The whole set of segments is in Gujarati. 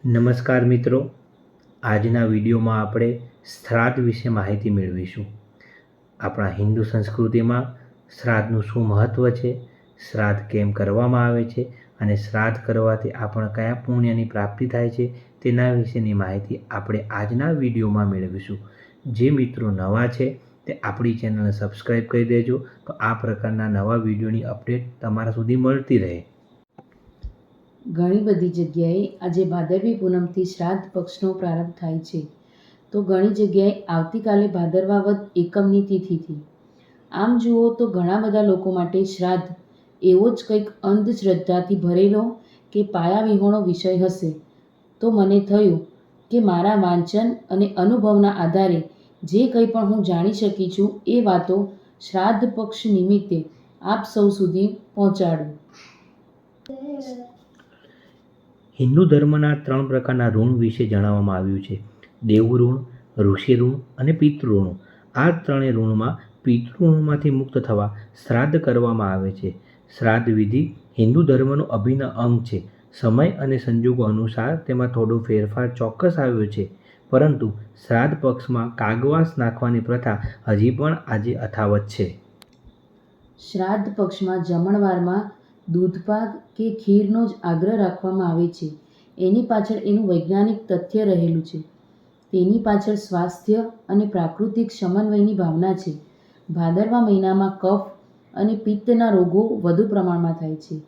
નમસ્કાર મિત્રો, આજના વિડીયોમાં આપણે શ્રાદ્ધ વિશે માહિતી મેળવીશું. આપણા હિન્દુ સંસ્કૃતિમાં શ્રાદ્ધનું શું મહત્ત્વ છે, શ્રાદ્ધ કેમ કરવામાં આવે છે અને શ્રાદ્ધ કરવાથી આપણે કયા પુણ્યની પ્રાપ્તિ થાય છે તેના વિશેની માહિતી આપણે આજના વિડીયોમાં મેળવીશું. જે મિત્રો નવા છે તે આપણી ચેનલને સબસ્ક્રાઈબ કરી દેજો, તો આ પ્રકારના નવા વિડીયોની અપડેટ તમારા સુધી મળતી રહે. ઘણી બધી જગ્યાએ આજે ભાદરવી પૂનમથી શ્રાદ્ધ પક્ષનો પ્રારંભ થાય છે, તો ઘણી જગ્યાએ આવતીકાલે ભાદરવા વદ એકમની તિથિથી. આમ જુઓ તો ઘણા બધા લોકો માટે શ્રાદ્ધ એવો જ કંઈક અંધશ્રદ્ધાથી ભરેલો કે પાયા વિહોણો વિષય હશે. તો મને થયું કે મારા વાંચન અને અનુભવના આધારે જે કંઈ પણ હું જાણી શકી છું એ વાતો શ્રાદ્ધ પક્ષ નિમિત્તે આપ સૌ સુધી પહોંચાડું. હિન્દુ ધર્મના 3 પ્રકારના ઋણ વિશે જણાવવામાં આવ્યું છે: દેવ ઋણ, ઋષિ ઋણ અને પિતૃ ઋણ. આ ત્રણેય ઋણમાં પિતૃ ઋણમાંથી મુક્ત થવા શ્રાદ્ધ કરવામાં આવે છે. શ્રાદ્ધ વિધિ હિન્દુ ધર્મનું અભિન્ન અંગ છે. સમય અને સંજોગો અનુસાર તેમાં થોડો ફેરફાર ચોક્કસ આવ્યો છે, પરંતુ શ્રાદ્ધ પક્ષમાં કાગવાસ નાખવાની પ્રથા હજી પણ આજે યથાવત છે. શ્રાદ્ધ પક્ષમાં જમણવારમાં દૂધપાક કે ખીરનો જ આગ્રહ રાખવામાં આવે છે. એની પાછળ એનું વૈજ્ઞાનિક તથ્ય રહેલું છે. તેની પાછળ સ્વાસ્થ્ય અને પ્રાકૃતિક સમન્વયની ભાવના છે. ભાદરવા મહિનામાં કફ અને પિત્તના રોગો વધુ પ્રમાણમાં થાય છે.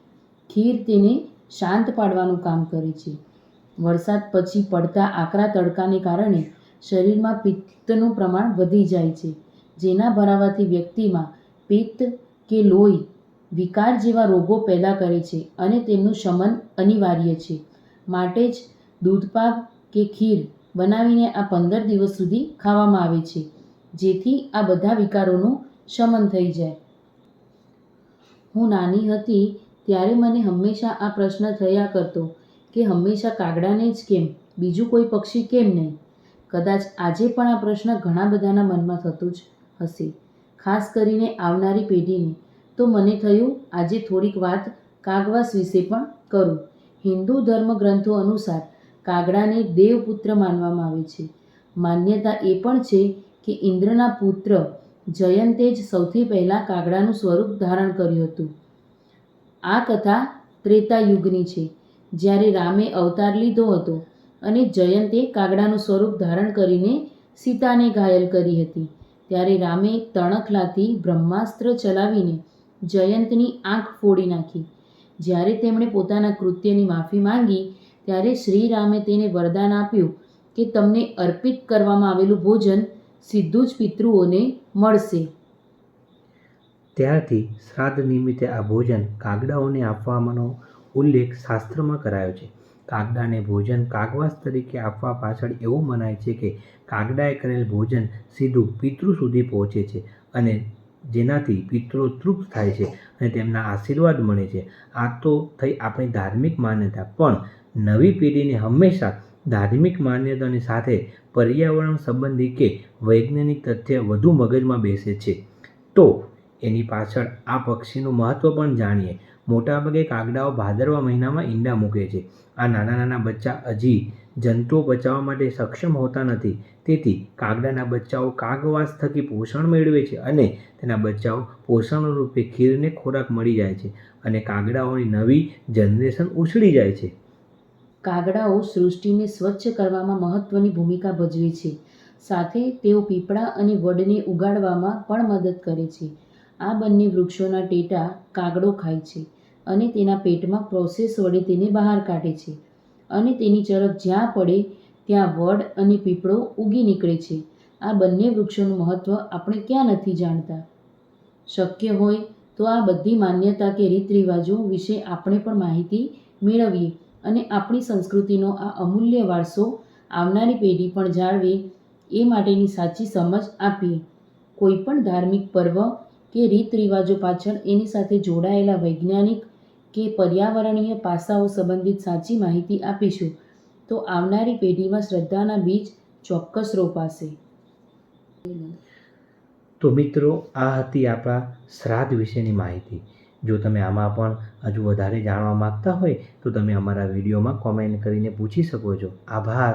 ખીર તેને શાંત પાડવાનું કામ કરે છે. વરસાદ પછી પડતા આકરા તડકાને કારણે શરીરમાં પિત્તનું પ્રમાણ વધી જાય છે, જેના ભરાવાથી વ્યક્તિમાં પિત્ત કે લોહી વિકાર જેવા રોગો પેદા કરે છે અને તેમનું શમન અનિવાર્ય છે. માટે જ દૂધપાક કે ખીર બનાવીને આ 15 દિવસ સુધી ખાવામાં આવે છે, જેથી આ બધા વિકારોનું શમન થઈ જાય. હું નાની હતી ત્યારે મને હંમેશા આ પ્રશ્ન થયા કરતો કે હંમેશા કાગડાને જ કેમ, બીજું કોઈ પક્ષી કેમ નહીં? કદાચ આજે પણ આ પ્રશ્ન ઘણા બધાના મનમાં થતું જ હશે, ખાસ કરીને આવનારી પેઢીને. તો મને થયું આજે થોડીક વાત કાગવાસ વિશે પણ કરું. હિન્દુ ધર્મ ગ્રંથો અનુસાર કાગડાને દેવપુત્ર માનવામાં આવે છે. માન્યતા એ પણ છે કે ઇન્દ્રના પુત્ર જયંતે જ સૌથી પહેલાં કાગડાનું સ્વરૂપ ધારણ કર્યું હતું. આ કથા ત્રેતા યુગની છે, જ્યારે રામે અવતાર લીધો હતો અને જયંતે કાગડાનું સ્વરૂપ ધારણ કરીને સીતાને ઘાયલ કરી હતી. ત્યારે રામે તણખલાથી બ્રહ્માસ્ત્ર ચલાવીને જયંતની આંખ ફોડી નાખી. જ્યારે તેમણે પોતાના કૃત્યની માફી માંગી ત્યારે શ્રીરામે તેને વરદાન આપ્યું કે તમને અર્પિત કરવામાં આવેલું ભોજન સીધું જ પિતૃઓને મળશે. ત્યારથી શ્રાદ્ધ નિમિત્તે આ ભોજન કાગડાઓને આપવાનો ઉલ્લેખ શાસ્ત્રમાં કરાયો છે. કાગડાને ભોજન કાગવાસ તરીકે આપવા પાછળ એવું મનાય છે કે કાગડાએ કરેલ ભોજન સીધું પિતૃ સુધી પહોંચે છે અને જેનાથી પિતૃઓ તૃપ્ત થાય છે અને તેમના આશીર્વાદ મળે છે. આ તો થઈ આપણી ધાર્મિક માન્યતા, પણ નવી પેઢીને હંમેશા ધાર્મિક માન્યતાની સાથે પર્યાવરણ સંબંધી કે વૈજ્ઞાનિક તથ્ય વધુ મગજમાં બેસે છે. તો એની પાછળ આ પક્ષીનું મહત્ત્વ પણ જાણીએ. મોટાભાગે કાગડાઓ ભાદરવા મહિનામાં ઈંડા મૂકે છે. આ નાના નાના બચ્ચા હજી જંતુઓ પચાવવા માટે સક્ષમ હોતા નથી, તેથી કાગડાના બચ્ચાઓ કાગવાસ થકી પોષણ મેળવે છે અને તેના બચ્ચાઓ પોષણ રૂપે ખીરને ખોરાક મળી જાય છે અને કાગડાઓની નવી જનરેશન ઉછળી જાય છે. કાગડાઓ સૃષ્ટિને સ્વચ્છ કરવામાં મહત્વની ભૂમિકા ભજવે છે. સાથે તેઓ પીપળા અને વડને ઉગાડવામાં પણ મદદ કરે છે. આ બંને વૃક્ષોના ટેટા કાગડો ખાય છે અને તેના પેટમાં પ્રોસેસ વડે તેને બહાર કાઢે છે અને તેની ચરક જ્યાં પડે ત્યાં વડ અને પીપળો ઉગી નીકળે છે. આ બંને વૃક્ષોનું મહત્ત્વ આપણે ક્યાં નથી જાણતા? શક્ય હોય તો આ બધી માન્યતા કે રીત રિવાજો વિશે આપણે પણ માહિતી મેળવીએ અને આપણી સંસ્કૃતિનો આ અમૂલ્ય વારસો આવનારી પેઢી પણ જાળવે એ માટેની સાચી સમજ આપીએ. કોઈ પણ ધાર્મિક પર્વ કે રીત રિવાજો પાછળ એની સાથે જોડાયેલા વૈજ્ઞાનિક કે પર્યાવરણીય પાસાઓ સંબંધિત સાચી માહિતી આપીશું, તો આવનારી પેઢીમાં શ્રદ્ધાના બીજ ચોક્કસ રોપાશે. તો મિત્રો, આ હતી આપણા શ્રાદ્ધ વિશેની માહિતી. જો તમે આમાં પણ હજુ વધારે જાણવા માગતા હોય તો તમે અમારા વિડીયોમાં કોમેન્ટ કરીને પૂછી શકો છો. આભાર.